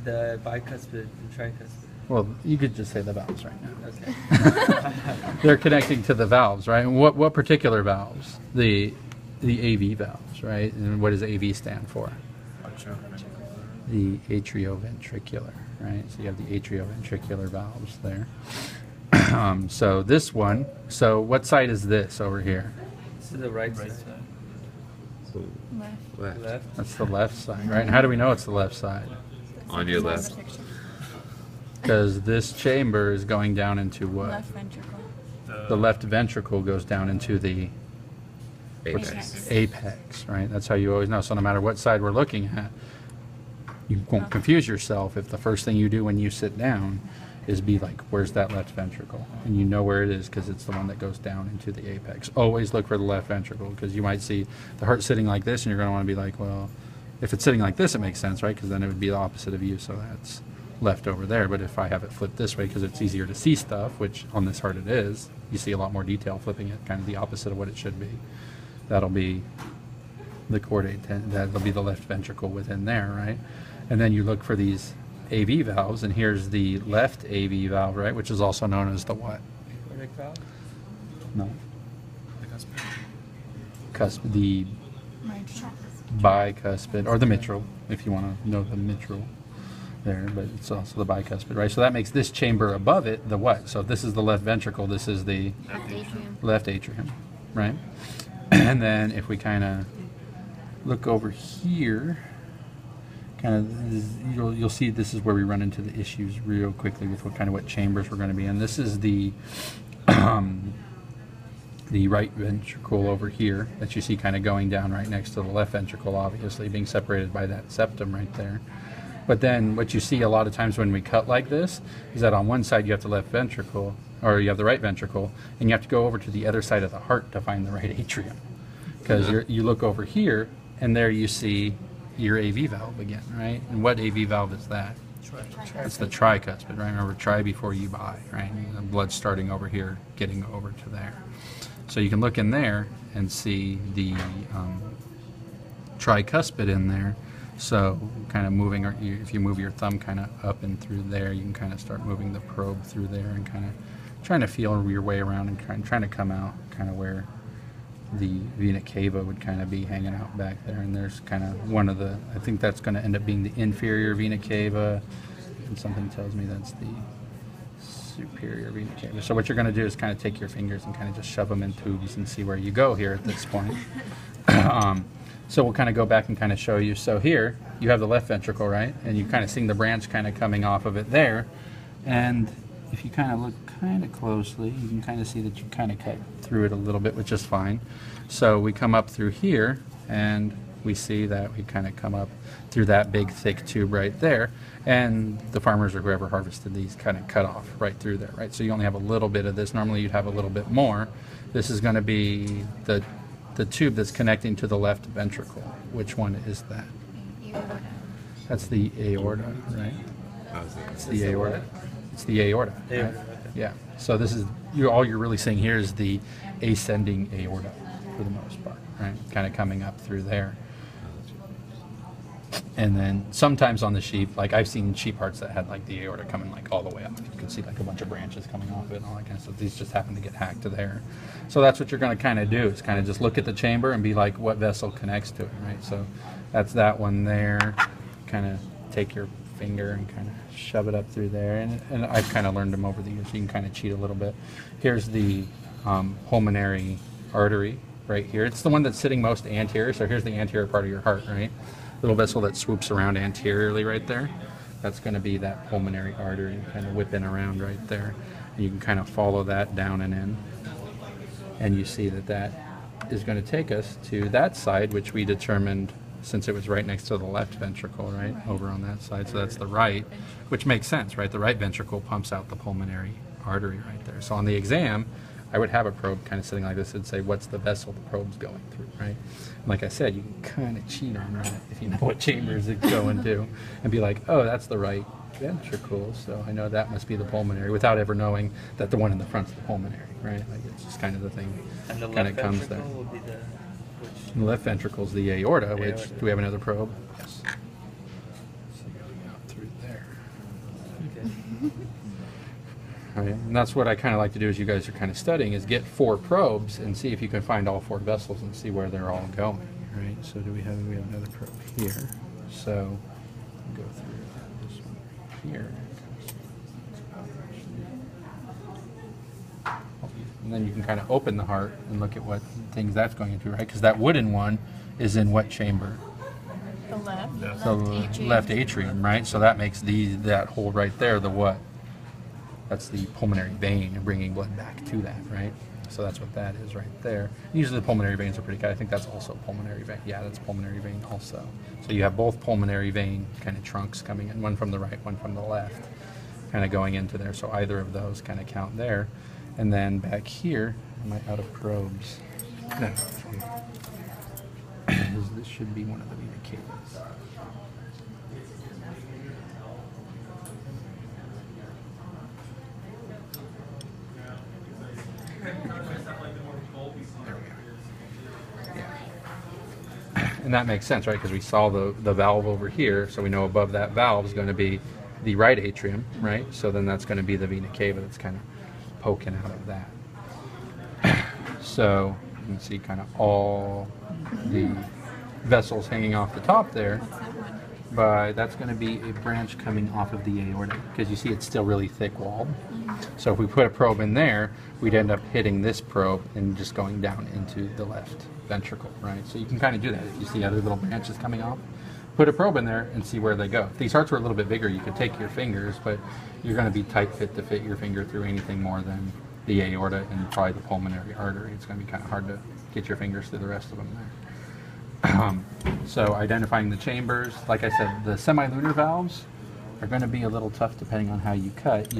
The bicuspid and tricuspid. Well, you could just say the valves right now. Okay. They're connecting to the valves, right? And what particular valves? The AV valves, right? And what does AV stand for? The atrioventricular, right? So you have the atrioventricular valves there. So this one, so what side is this over here? This is the right side. Left. That's the left side, right? And how do we know it's the left side? On your left. Because this chamber is going down into what? Left ventricle. The left ventricle goes down into the Apex. apex, right? That's how you always know. So no matter what side we're looking at, you won't confuse yourself if the first thing you do when you sit down is be like, where's that left ventricle? And you know where it is because it's the one that goes down into the apex. Always look for the left ventricle because you might see the heart sitting like this and you're going to want to be like, well, if it's sitting like this, it makes sense, right? Because then it would be the opposite of you, so that's left over there. But if I have it flipped this way because it's easier to see stuff, which on this heart it is, you see a lot more detail flipping it, kind of the opposite of what it should be. That'll be the chordate, that'll be the left ventricle within there, right? And then you look for these AV valves, and here's the left AV valve, right, which is also known as the what? Aortic valve? No. Cusp, the Mitral. bicuspid, or the mitral, if you want to know the mitral there, but it's also the bicuspid, right? So that makes this chamber above it the what? So if this is the left ventricle, this is the Left atrium. left atrium, right? And then if we kind of look over here, kind of you'll see this is where we run into the issues real quickly with what chambers we're going to be in. This is the right ventricle over here that you see kind of going down right next to the left ventricle, obviously being separated by that septum right there. But then what you see a lot of times when we cut like this is that on one side you have the left ventricle, or you have the right ventricle, and you have to go over to the other side of the heart to find the right atrium. Because you look over here, and there you see your AV valve again, right? And what AV valve is that? It's the tricuspid, right? Remember, tri before you bi, right? And the blood's starting over here, getting over to there. So you can look in there and see the tricuspid in there. So kind of moving, or if you move your thumb kind of up and through there, you can kind of start moving the probe through there and kind of trying to feel your way around and trying to come out kind of where the vena cava would kind of be hanging out back there. And there's kind of one of the, I think that's going to end up being the inferior vena cava, and something tells me that's the superior vena cava. So what you're going to do is kind of take your fingers and kind of just shove them in tubes and see where you go here at this point. So we'll kind of go back and kind of show you. So here you have the left ventricle, right? And you kind of seeing the branch kind of coming off of it there. And if you kind of look kind of closely, you can kind of see that you kind of cut through it a little bit, which is fine. So we come up through here and we see that we kind of come up through that big thick tube right there. And the farmers or whoever harvested these kind of cut off right through there, right? So you only have a little bit of this. Normally you'd have a little bit more. This is going to be the tube that's connecting to the left ventricle. Which one is that? Aorta. That's the aorta, right? It's the aorta. It's the aorta. Right? Yeah. So this is all you're really seeing here is the ascending aorta for the most part, right? Kind of coming up through there. And then sometimes on the sheep, like I've seen sheep hearts that had like the aorta coming like all the way up. You can see like a bunch of branches coming off it and all that kind of stuff. These just happen to get hacked to there. So that's what you're going to kind of do is kind of just look at the chamber and be like, what vessel connects to it, right? So that's that one there. Kind of take your finger and kind of shove it up through there. And I've kind of learned them over the years. You can kind of cheat a little bit. Here's the pulmonary artery right here. It's the one that's sitting most anterior. So here's the anterior part of your heart, right? Little vessel that swoops around anteriorly right there. That's going to be that pulmonary artery kind of whipping around right there. And you can kind of follow that down and in. And you see that that is going to take us to that side, which we determined since it was right next to the left ventricle, right? Over on that side. So that's the right, which makes sense, right? The right ventricle pumps out the pulmonary artery right there. So on the exam, I would have a probe kind of sitting like this and say, what's the vessel the probe's going through, right? And like I said, you can kind of cheat on that if you know what chambers it's going to and be like, oh, that's the right ventricle, so I know that must be the pulmonary without ever knowing that the one in the front's the pulmonary, right? Like it's just kind of the thing And the kind left of comes there. ventricle will be the which? And the left ventricle is the aorta, which, Aorta. do we have another probe? Yes. So going out through there. Okay. Right? And that's what I kind of like to do as you guys are kind of studying is get 4 probes and see if you can find all 4 vessels and see where they're all going, right? So we have another probe here. So go through this one here. And then you can kind of open the heart and look at what things that's going into, right? Because that wooden one is in what chamber? The left. The Left atrium. left atrium, right? So that makes that hole right there the what? That's the pulmonary vein and bringing blood back to that, right? So that's what that is right there. Usually the pulmonary veins are pretty good. I think that's also pulmonary vein. Yeah, that's pulmonary vein also. So you have both pulmonary vein kind of trunks coming in, one from the right, one from the left, kind of going into there. So either of those kind of count there. And then back here, am I out of probes? No. This should be one of the vena caves. And that makes sense, right? Because we saw the valve over here, so we know above that valve is going to be the right atrium, right? So then that's going to be the vena cava that's kind of poking out of that. So you can see kind of all the vessels hanging off the top there. What's that one? But that's going to be a branch coming off of the aorta because you see it's still really thick walled. So if we put a probe in there, we'd end up hitting this probe and just going down into the left ventricle, right? So you can kind of do that. If you see other little branches coming off, put a probe in there and see where they go. If these hearts were a little bit bigger, you could take your fingers, but you're going to be tight fit to fit your finger through anything more than the aorta and probably the pulmonary artery. It's going to be kind of hard to get your fingers through the rest of them there. So identifying the chambers, like I said, the semilunar valves are going to be a little tough depending on how you cut.